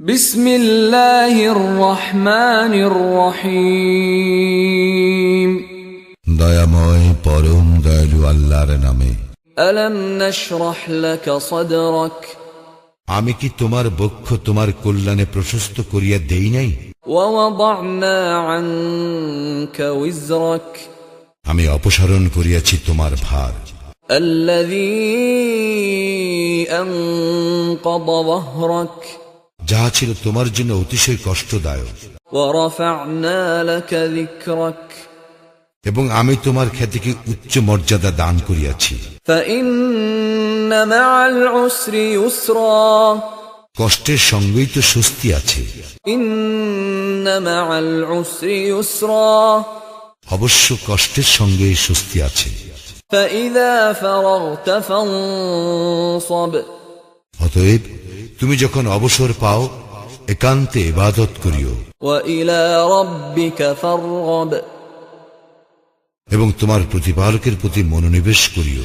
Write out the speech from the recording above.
বিসমিল্লাহির রহমানির রহিম। দয়াময় পরম দয়ালু আল্লাহর নামে। আলম নাশরাহ লাকা সাদরাক, আমি কি তোমার বক্ষ তোমার কল্যাণে প্রশস্ত করিয়া দেই নাই? ওয়া ওয়াদা'না আনকা উযরাক, আমি অপসারণ করিয়াছি তোমার ভার। আল্লাযী আনকাযা যাহরাক, যাহা ছিল তোমার জন্য অতিশয় কষ্টদায়ক। ওয়া রাফা'না লাকা যিকরাক, এবং আমি তোমার খ্যাতিকে উচ্চ মর্যাদা দান করিয়াছি। ফাইন্না মা'আল উসরি ইউসরা, কষ্টের সঙ্গেই তো স্বস্তি আছে। ইন্না মা'আল উসরি ইউসরা, অবশ্য কষ্টের সঙ্গে স্বস্তি আছে। ফাইযা ফারাগতা ফানসাব, অতএব তুমি যখন অবসর পাও একান্তে ইবাদত করিও ওয়া ইলা রাব্বিকা ফারগাব, এবং তোমার প্রতিপালকের প্রতি মনোনিবেশ করিও।